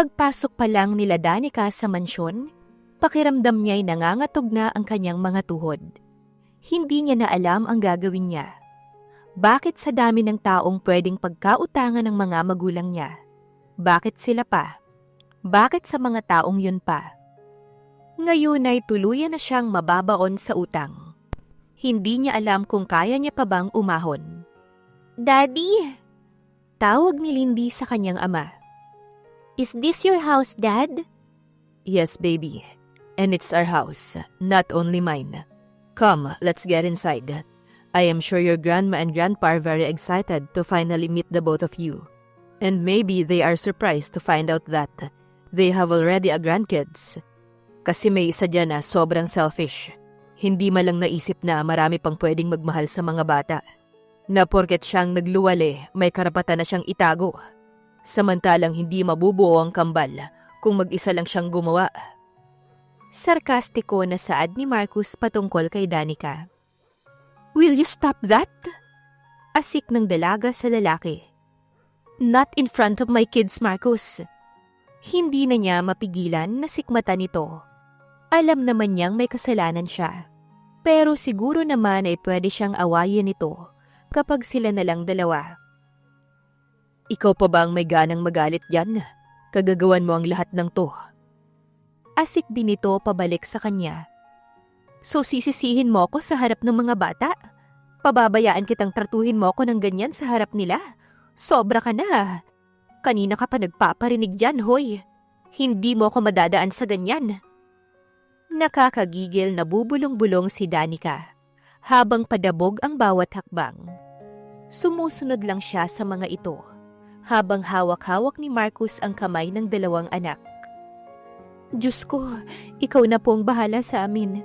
Pagpasok pa lang nila Danica sa mansyon, pakiramdam niya'y nangangatog na ang kanyang mga tuhod. Hindi niya na alam ang gagawin niya. Bakit sa dami ng taong pwedeng pagkautangan ng mga magulang niya? Bakit sila pa? Bakit sa mga taong yun pa? Ngayon ay tuluyan na siyang mababaon sa utang. Hindi niya alam kung kaya niya pa bang umahon. "Daddy!" Tawag ni Lindy sa kanyang ama. "Is this your house, Dad?" "Yes, baby. And it's our house, not only mine. Come, let's get inside. I am sure your grandma and grandpa are very excited to finally meet the both of you. And maybe they are surprised to find out that they have already a grandkids. Kasi may isa dyan na sobrang selfish. Hindi malang naisip na marami pang pwedeng magmahal sa mga bata. Na porket siyang nagluwali, may karapatan na siyang itago. Samantalang hindi mabubuo ang kambal kung mag-isa lang siyang gumawa." Sarkastiko na saad ni Marcus patungkol kay Danica. "Will you stop that?" Asik ng dalaga sa lalaki. "Not in front of my kids, Marcus." Hindi na niya mapigilan na sikmata nito. Alam naman niyang may kasalanan siya. Pero siguro naman ay pwede siyang awayin nito kapag sila na lang dalawa. "Ikaw pa ba ang may ganang magalit dyan? Kagagawan mo ang lahat ng to." Asik din ito pabalik sa kanya. "So sisisihin mo ako sa harap ng mga bata? Pababayaan kitang tratuhin mo ako ng ganyan sa harap nila? Sobra ka na. Kanina ka pa nagpaparinig dyan, hoy. Hindi mo ako madadaan sa ganyan." Nakakagigil na bubulong-bulong si Danica habang padabog ang bawat hakbang. Sumusunod lang siya sa mga ito habang hawak-hawak ni Marcus ang kamay ng dalawang anak. "Diyos ko, ikaw na po ang bahala sa amin.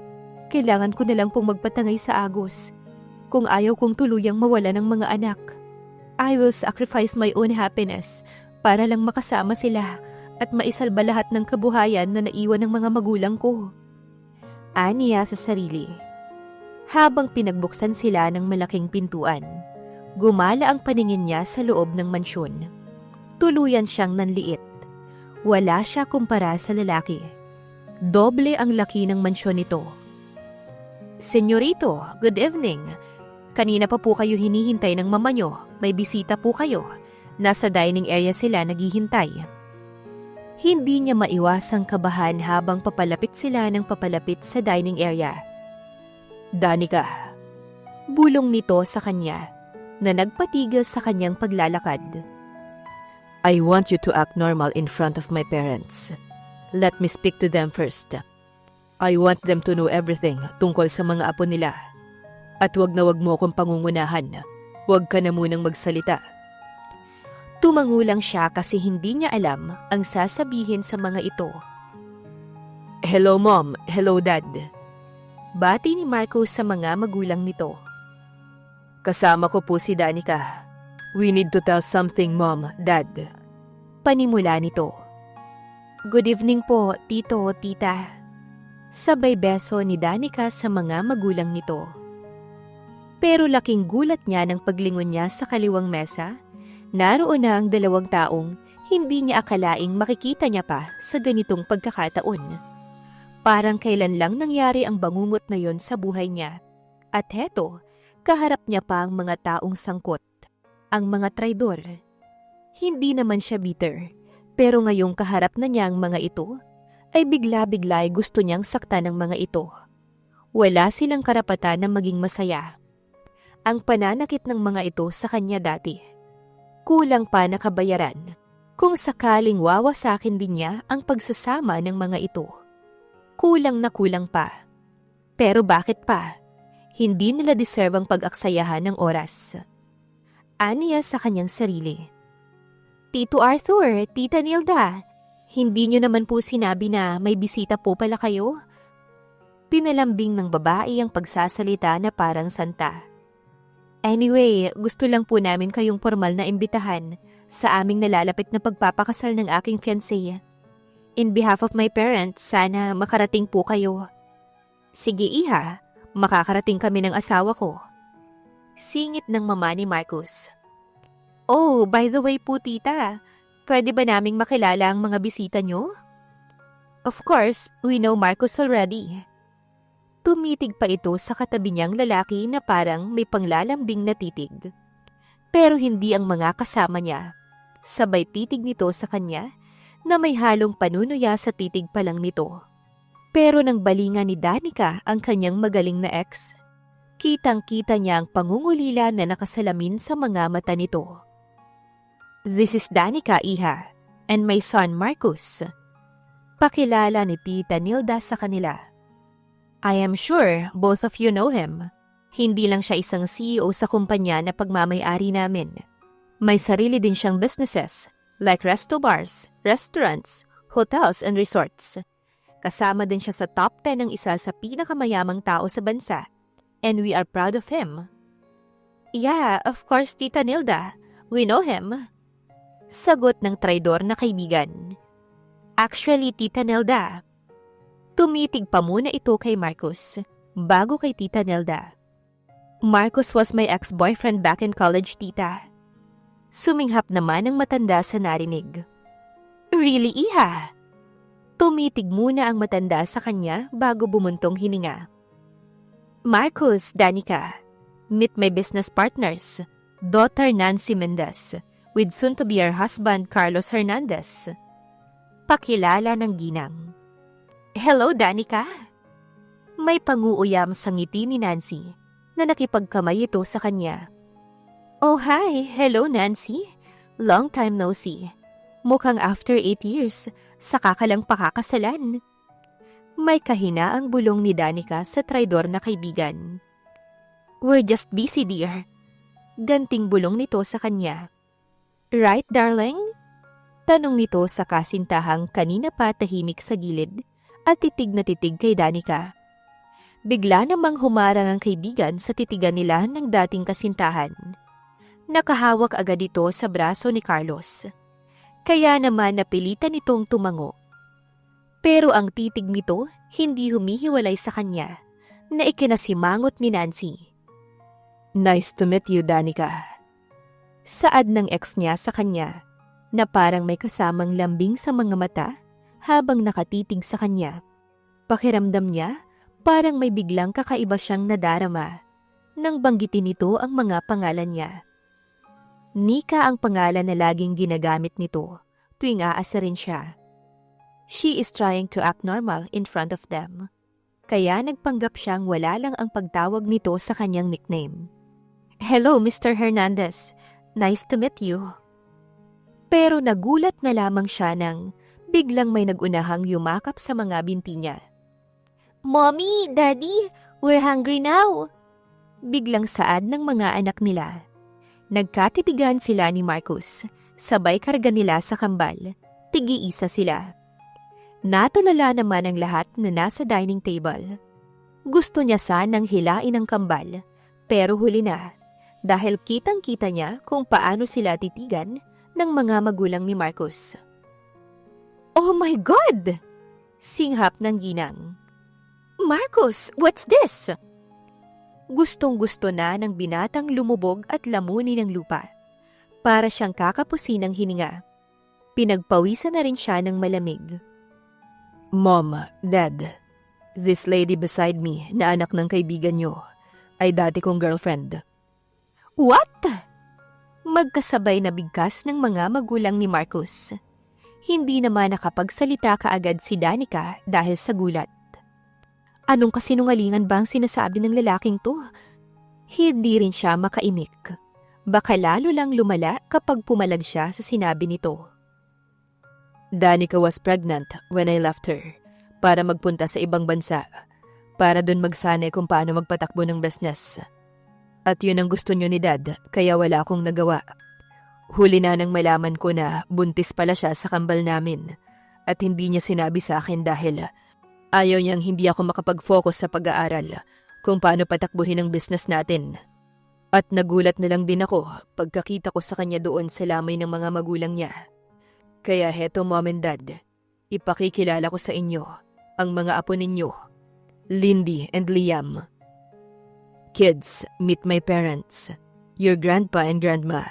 Kailangan ko na lang pong magpatangay sa agos. Kung ayaw kong tuluyang mawala ng mga anak, I will sacrifice my own happiness para lang makasama sila at maisalba lahat ng kabuhayan na naiwan ng mga magulang ko." Aniya sa sarili. Habang pinagbuksan sila ng malaking pintuan, gumala ang paningin niya sa loob ng mansyon. Tuluyan siyang nanliit. Wala siya kumpara sa lalaki. Doble ang laki ng mansyon nito. "Senyorito, good evening. Kanina pa po kayo hinihintay ng mama nyo. May bisita po kayo. Nasa dining area sila naghihintay." Hindi niya maiwasang kabahan habang papalapit sila ng papalapit sa dining area. "Danica." Bulong nito sa kanya na nagpatigil sa kanyang paglalakad. "I want you to act normal in front of my parents. Let me speak to them first. I want them to know everything tungkol sa mga apo nila. At wag mo akong pangungunahan. Wag ka na munang magsalita." Tumangulang siya kasi hindi niya alam ang sasabihin sa mga ito. "Hello mom, hello dad." Bati ni Marcus sa mga magulang nito. "Kasama ko po si Danica. We need to tell something, mom, dad." Panimula nito. "Good evening po, tito, tita." Sabay beso ni Danica sa mga magulang nito. Pero laking gulat niya nang paglingon niya sa kaliwang mesa. Naroon na ang dalawang taong hindi niya akalaing makikita niya pa sa ganitong pagkakataon. Parang kailan lang nangyari ang bangungot na yon sa buhay niya. At heto, kaharap niya pa ang mga taong sangkot, ang mga traidor. Hindi naman siya bitter, pero ngayong kaharap na niya ang mga ito, ay bigla-bigla ay gusto niyang saktan ng mga ito. Wala silang karapatan na maging masaya. Ang pananakit ng mga ito sa kanya dati. Kulang pa na kabayaran kung sakaling wawasakin din niya ang pagsasama ng mga ito. Kulang na kulang pa. Pero bakit pa? Hindi nila deserve ang pag-aksayahan ng oras. Aniya sa kanyang sarili. "Tito Arthur, Tita Nilda, hindi niyo naman po sinabi na may bisita po pala kayo?" Pinalambing ng babae ang pagsasalita na parang santa. "Anyway, gusto lang po namin kayong formal na imbitahan sa aming nalalapit na pagpapakasal ng aking fiancé. In behalf of my parents, sana makarating po kayo." "Sige iha, makakarating kami ng asawa ko." Singit ng mama ni Marcus. "Oh, by the way po tita, Pwede ba naming makilala ang mga bisita nyo? Of course, we know Marcos already. Tumitig pa ito sa katabi niyang lalaki na parang may panglalambing na titig. Pero hindi ang mga kasama niya. Sabay titig nito sa kanya na may halong panunuya sa titig pa lang nito. Pero nang balingan ni Danica ang kanyang magaling na ex, kitang-kita niya ang pangungulila na nakasalamin sa mga mata nito. This is Danica, Iha, and my son Marcus. Pakilala ni Tita Nilda sa kanila. I am sure both of you know him. Hindi lang siya isang CEO sa kumpanya na pagmamay-ari namin. May sarili din siyang businesses like resto bars, restaurants, hotels and resorts. Kasama din siya sa top 10 ng isa sa pinakamayamang tao sa bansa. And we are proud of him. Yeah, of course, Tita Nilda. We know him. Sagot ng traidor na kaibigan. Actually, Tita Nilda. Tumitig pa muna ito kay Marcus bago kay Tita Nilda. Marcus was my ex-boyfriend back in college, Tita. Suminghap naman ang matanda sa narinig. Really, Iha? Tumitig muna ang matanda sa kanya bago bumuntong hininga. Marcus, Danica, meet my business partners, daughter Nancy Mendez, with soon-to-be her husband Carlos Hernandez. Pakilala ng ginang. Hello, Danica. May panguuyam sa ngiti ni Nancy na nakipagkamay ito sa kanya. Oh, hi. Hello, Nancy. Long time no see. Mukhang after 8 years, saka ka lang pakakasalan. May kahinaang bulong ni Danica sa traidor na kaibigan. We're just busy, dear. Ganting bulong nito sa kanya. Right, darling? Tanong nito sa kasintahang kanina pa tahimik sa gilid at titig na titig kay Danica. Bigla namang humarang ang kaibigan sa titigan nila ng dating kasintahan. Nakahawak agad ito sa braso ni Carlos. Kaya naman napilitan itong tumango. Pero ang titig nito hindi humihiwalay sa kanya na ikinasimangot ni Nancy. Nice to meet you, Danica. Saad ng ex niya sa kanya na parang may kasamang lambing sa mga mata habang nakatitig sa kanya. Pakiramdam niya parang may biglang kakaiba siyang nadarama nang banggitin nito ang mga pangalan niya. Nika ang pangalan na laging ginagamit nito tuwing aasarin siya. She is trying to act normal in front of them. Kaya nagpanggap siyang wala lang ang pagtawag nito sa kanyang nickname. Hello, Mr. Hernandez. Nice to meet you. Pero nagulat na lamang siya nang biglang may nagunahang yumakap sa mga binti niya. Mommy, Daddy, we're hungry now. Biglang saad ng mga anak nila. Nagkatitigan sila ni Marcus, sabay karga nila sa kambal. Tigi-isa sila. Natulala naman ang lahat na nasa dining table. Gusto niya sanang hilain ang kambal, pero huli na dahil kitang-kita niya kung paano sila titigan ng mga magulang ni Marcus. Oh my God! Singhap ng ginang. Marcus, what's this? Gustong-gusto na ng binatang lumubog at lamunin ng lupa. Para siyang kakapusin ng hininga. Pinagpawisan na rin siya ng malamig. Mom, Dad, this lady beside me na anak ng kaibigan niyo ay dati kong girlfriend. What? Magkasabay na bigkas ng mga magulang ni Marcus. Hindi naman nakapagsalita kaagad si Danica dahil sa gulat. Anong kasinungalingan ba ang sinasabi ng lalaking to? Hindi rin siya makaimik. Baka lalo lang lumala kapag pumalag siya sa sinabi nito. Danica was pregnant when I left her para magpunta sa ibang bansa para dun magsanay kung paano magpatakbo ng business. At yun ang gusto niyo ni Dad kaya wala akong nagawa. Huli na nang malaman ko na buntis pala siya sa kambal namin at hindi niya sinabi sa akin dahil ayaw niyang hindi ako makapag-focus sa pag-aaral kung paano patakbuhin ang business natin. At nagulat na lang din ako pagkakita ko sa kanya doon sa lamay ng mga magulang niya. Kaya heto, Mom and Dad, ipakikilala ko sa inyo ang mga apo ninyo, Lindy and Liam. Kids, meet my parents, your grandpa and grandma.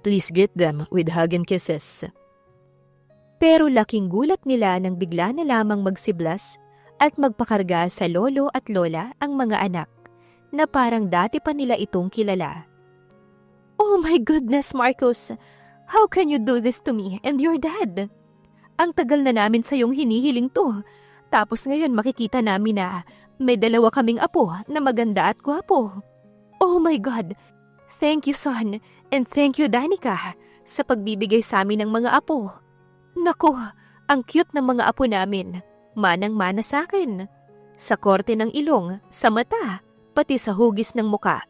Please greet them with hug and kisses. Pero laking gulat nila nang bigla na lamang magsiblas at magpakarga sa lolo at lola ang mga anak na parang dati pa nila itong kilala. Oh my goodness, Marcos! How can you do this to me and your dad? Ang tagal na namin sa iyong hinihiling to. Tapos ngayon makikita namin na may dalawa kaming apo na maganda at gwapo. Oh my God! Thank you, son, and thank you, Danica, sa pagbibigay sa amin ng mga apo. Naku, ang cute ng mga apo namin. Manang-mana sa akin. Sa korte ng ilong, sa mata, pati sa hugis ng muka.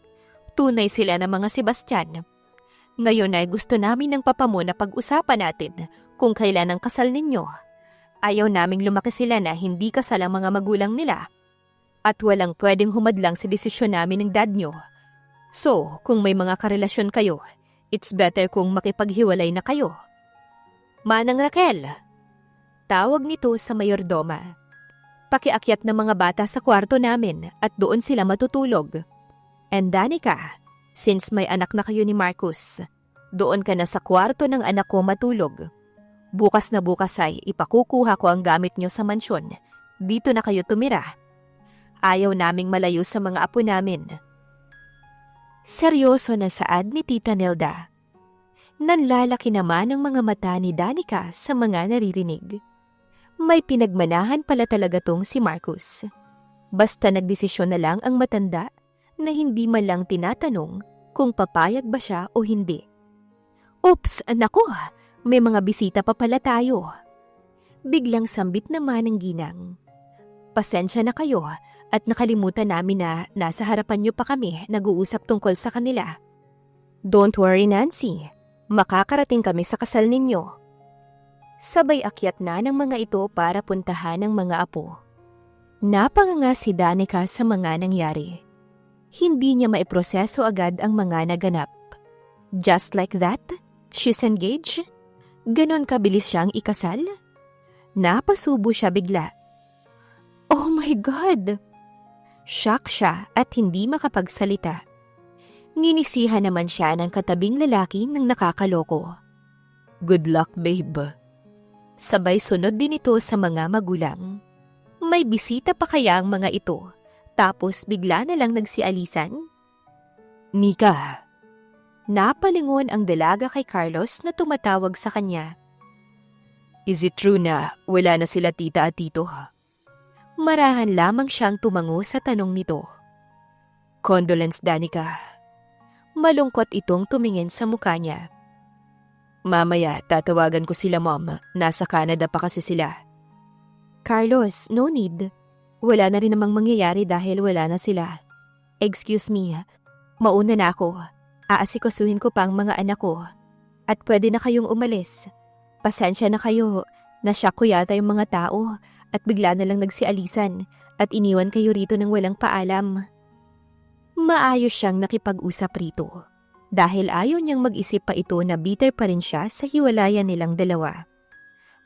Tunay sila na mga Sebastian. Ngayon ay gusto namin ng papa mo na pag-usapan natin kung kailan ang kasal ninyo. Ayaw naming lumaki sila na hindi kasal ang mga magulang nila. At walang pwedeng humadlang sa desisyon namin ng dad nyo. So, kung may mga karelasyon kayo, it's better kung makipaghiwalay na kayo. Manang Raquel, tawag nito sa mayordoma. Pakiakyat ng mga bata sa kwarto namin at doon sila matutulog. And Danica, since may anak na kayo ni Marcus, doon ka na sa kwarto ng anak ko matulog. Bukas na bukas ay ipakukuha ko ang gamit nyo sa mansyon. Dito na kayo tumira. Ayaw naming malayo sa mga apo namin. Seryoso na saad ni Tita Nelda. Nanlalaki naman ang mga mata ni Danica sa mga naririnig. May pinagmanahan pala talaga tong si Marcus. Basta nagdesisyon na lang ang matanda na hindi man lang tinatanong kung papayag ba siya o hindi. Oops, naku, may mga bisita pa pala tayo. Biglang sambit naman ng ginang. Pasensya na kayo at nakalimutan namin na nasa harapan niyo pa kami nag-uusap tungkol sa kanila. Don't worry, Nancy. Makakarating kami sa kasal ninyo. Sabay akyat na ng mga ito para puntahan ng mga apo. Napanganga si Danica sa mga nangyari. Hindi niya maiproseso agad ang mga naganap. Just like that, she's engaged? Ganon kabilis siyang ikasal? Napasubo siya bigla. Oh my God! Shock siya at hindi makapagsalita. Nginisihan naman siya ng katabing lalaki ng nakakaloko. Good luck, babe. Sabay sunod din ito sa mga magulang. May bisita pa kaya ang mga ito, tapos bigla na lang nagsialisan? Nika. Napalingon ang dalaga kay Carlos na tumatawag sa kanya. Is it true na wala na sila tita at tito? Marahan lamang siyang tumango sa tanong nito. Condolence, Danica. Malungkot itong tumingin sa mukha niya. Mamaya, tatawagan ko sila, Mom. Nasa Canada pa kasi sila. Carlos, no need. Wala na rin namang mangyayari dahil wala na sila. Excuse me, mauna na ako. Aasikasuhin ko pa ang mga anak ko. At pwede na kayong umalis. Pasensya na kayo. Nashock ko yata yung mga tao at bigla na lang nagsialisan at iniwan kayo rito ng walang paalam. Maayos siyang nakipag-usap rito dahil ayaw niyang mag-isip pa ito na bitter pa rin siya sa hiwalayan nilang dalawa.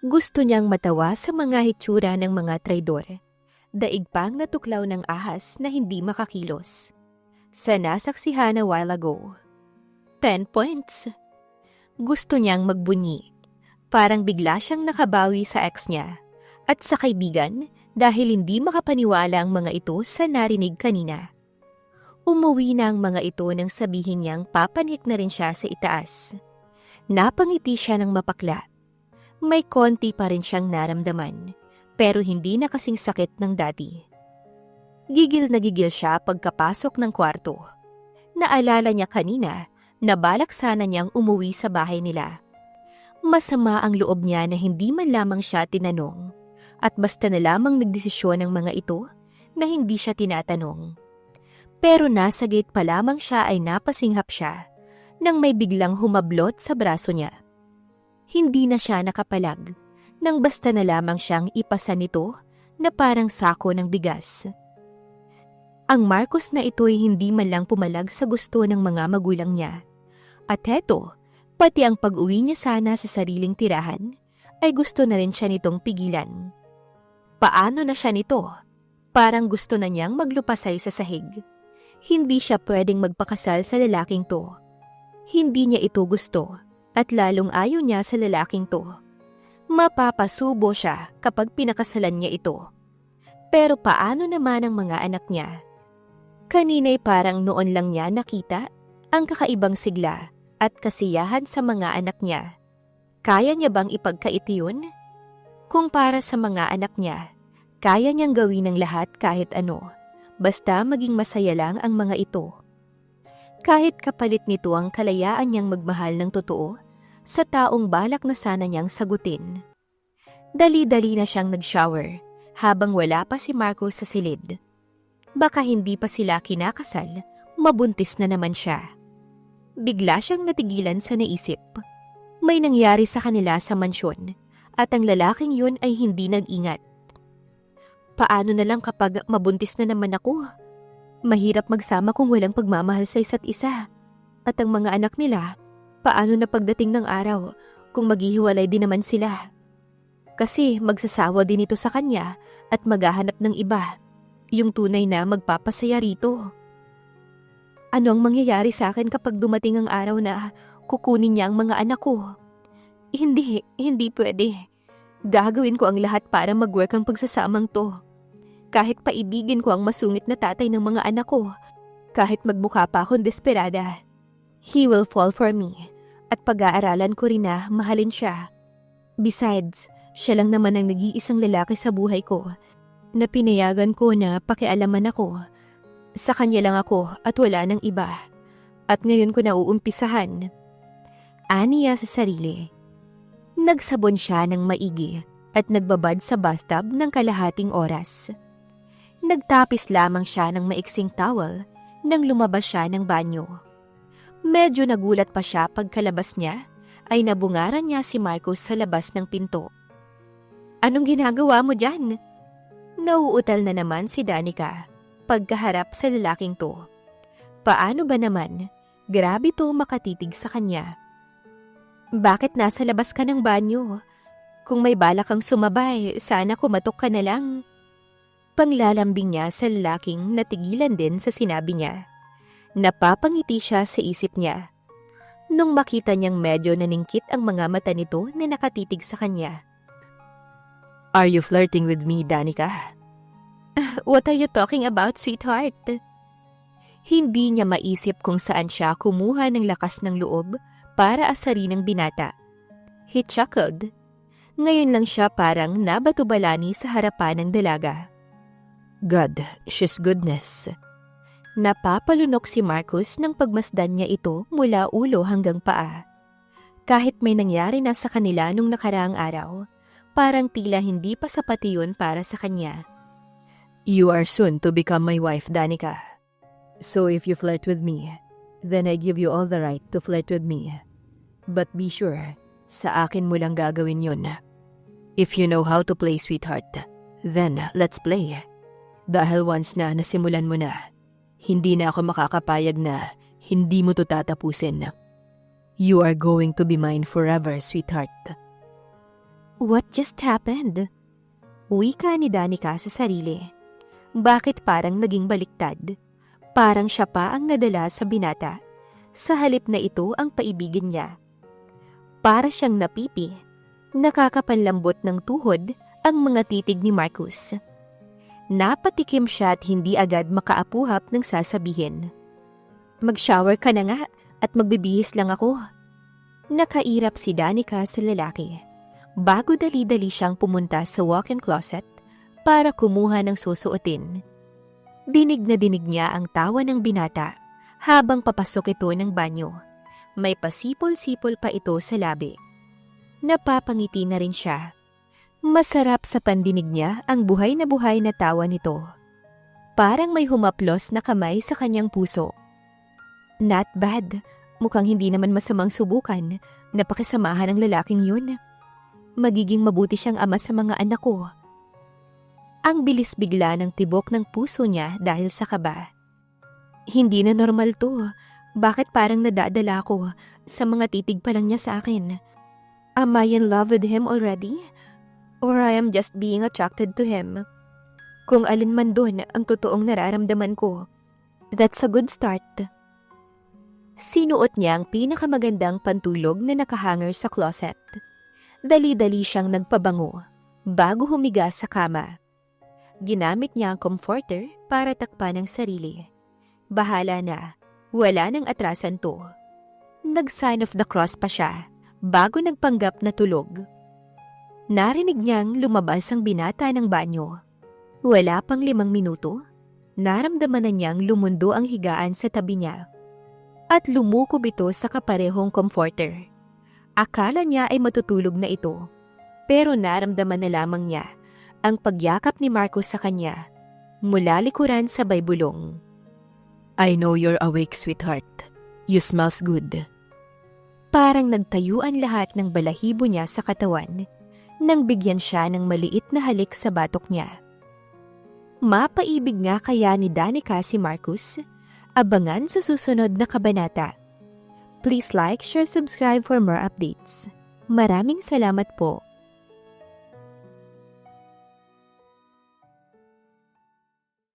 Gusto niyang matawa sa mga hitsura ng mga traidor. Daig pang natuklaw ng ahas na hindi makakilos. Sa nasaksihan a while ago. 10 points. Gusto niyang magbunyi. Parang bigla siyang nakabawi sa ex niya at sa kaibigan dahil hindi makapaniwala ang mga ito sa narinig kanina. Umuwi na ang mga ito nang sabihin niyang papanik na rin siya sa itaas. Napangiti siya ng mapakla. May konti pa rin siyang naramdaman, pero hindi na kasing sakit ng dati. Gigil na gigil siya pagkapasok ng kwarto. Naalala niya kanina na balak sana niyang umuwi sa bahay nila. Masama ang loob niya na hindi man lamang siya tinanong at basta na lamang nagdesisyon ng mga ito na hindi siya tinatanong. Pero nasa gate pa lamang siya ay napasinghap siya nang may biglang humablot sa braso niya. Hindi na siya nakapalag nang basta na lamang siyang ipasa nito na parang sako ng bigas. Ang Marcos na ito'y hindi man lang pumalag sa gusto ng mga magulang niya. At heto, pati ang pag-uwi niya sana sa sariling tirahan ay gusto na rin siya nitong pigilan. Paano na siya nito? Parang gusto na niyang maglupasay sa sahig. Hindi siya pwedeng magpakasal sa lalaking to. Hindi niya ito gusto at lalong ayaw niya sa lalaking to. Mapapasubo siya kapag pinakasalan niya ito. Pero paano naman ang mga anak niya? Kanina'y parang noon lang niya nakita ang kakaibang sigla at kasiyahan sa mga anak niya. Kaya niya bang ipagkait yun? Kung para sa mga anak niya, kaya niyang gawin ang lahat kahit ano, basta maging masaya lang ang mga ito. Kahit kapalit nito ang kalayaan niyang magmahal ng totoo sa taong balak na sana niyang sagutin. Dali-dali na siyang nag-shower habang wala pa si Marcos sa silid. Baka hindi pa sila kinakasal, mabuntis na naman siya. Bigla siyang natigilan sa naisip. May nangyari sa kanila sa mansyon at ang lalaking yun ay hindi nag-ingat. Paano na lang kapag mabuntis na naman ako? Mahirap magsama kung walang pagmamahal sa isa't isa. At ang mga anak nila, paano na pagdating ng araw kung maghihiwalay din naman sila? Kasi magsasawa din ito sa kanya at maghahanap ng iba, yung tunay na magpapasaya rito. Ano ang mangyayari sa akin kapag dumating ang araw na kukunin niya ang mga anak ko? Hindi pwede. Gagawin ko ang lahat para mag-work ang pagsasamang to. Kahit paibigin ko ang masungit na tatay ng mga anak ko, kahit magmukha pa akong desperada. He will fall for me at pag-aaralan ko rin na mahalin siya. Besides, siya lang naman ang nag-iisang lalaki sa buhay ko na pinayagan ko na pakialaman ako. Sa kanya lang ako at wala nang iba. At ngayon ko na uumpisahan. Aniya sa sarili. Nagsabon siya ng maigi at nagbabad sa bathtub ng kalahating oras. Nagtapis lamang siya ng maiksing towel nang lumabas siya ng banyo. Medyo nagulat pa siya pagkalabas niya ay nabungaran niya si Marcos sa labas ng pinto. Anong ginagawa mo dyan? Nauutal na naman si Danica pagkaharap sa lalaking to. Paano ba naman? Grabe to makatitig sa kanya. Bakit nasa labas ka ng banyo? Kung may balak kang sumabay, sana kumatok ka na lang. Panglalambing niya sa lalaking natigilan din sa sinabi niya. Napapangiti siya sa isip niya. Nung makita niyang medyo naningkit ang mga mata nito na nakatitig sa kanya. Are you flirting with me, Danica? What are you talking about, sweetheart? Hindi niya maisip kung saan siya kumuha ng lakas ng loob para asarin ang binata. He chuckled. Ngayon lang siya parang nabatubalani sa harapan ng dalaga. God, she's goodness. Napapalunok si Marcos nang pagmasdan niya ito mula ulo hanggang paa. Kahit may nangyari na sa kanila nung nakaraang araw, parang tila hindi pa sapat yun para sa kanya. You are soon to become my wife, Danica. So if you flirt with me, then I give you all the right to flirt with me. But be sure, sa akin mo lang gagawin yun. If you know how to play, sweetheart, then let's play. Dahil once na nasimulan mo na, hindi na ako makakapayag na hindi mo to tatapusin. You are going to be mine forever, sweetheart. What just happened? Wika ni Danica sa sarili. Bakit parang naging baliktad? Parang siya pa ang nadala sa binata. Sa halip na ito ang paibigin niya. Para siyang napipi. Nakakapanlambot ng tuhod ang mga titig ni Marcos. Napatikim siya at hindi agad makaapuhap ng sasabihin. Mag-shower ka na nga at magbibihis lang ako. Nakairap si Danica sa lalaki. Bago dali-dali siyang pumunta sa walk-in closet para kumuha ng susuotin. Dinig na dinig niya ang tawa ng binata habang papasok ito ng banyo. May pasipol-sipol pa ito sa labi. Napapangiti na rin siya. Masarap sa pandinig niya ang buhay na tawa nito. Parang may humaplos na kamay sa kanyang puso. Not bad. Mukhang hindi naman masamang subukan na pakisamahan ng lalaking yun. Magiging mabuti siyang ama sa mga anak ko. Ang bilis bigla ng tibok ng puso niya dahil sa kaba. Hindi na normal to. Bakit parang nadadala ko sa mga titig pa lang niya sa akin? Am I in love with him already? Or I am just being attracted to him? Kung alin man doon ang totoong nararamdaman ko, that's a good start. Sinuot niya ang pinakamagandang pantulog na nakahanger sa closet. Dali-dali siyang nagpabango bago humiga sa kama. Ginamit niya ang comforter para takpan ang sarili. Bahala na, wala nang atrasan to. Nag-sign of the cross pa siya bago nagpanggap na tulog. Narinig niyang lumabas ang binata ng banyo. Wala pang 5 minuto, naramdaman na niyang lumundo ang higaan sa tabi niya. At lumukob ito sa kaparehong comforter. Akala niya ay matutulog na ito, pero naramdaman na lamang niya ang pagyakap ni Marcos sa kanya mula likuran sabay bulong. I know you're awake, sweetheart. You smells good. Parang nagtayuan lahat ng balahibo niya sa katawan nang bigyan siya ng maliit na halik sa batok niya. Mapaibig nga kaya ni Danica si Marcos? Abangan sa susunod na kabanata. Please like, share, subscribe for more updates. Maraming salamat po.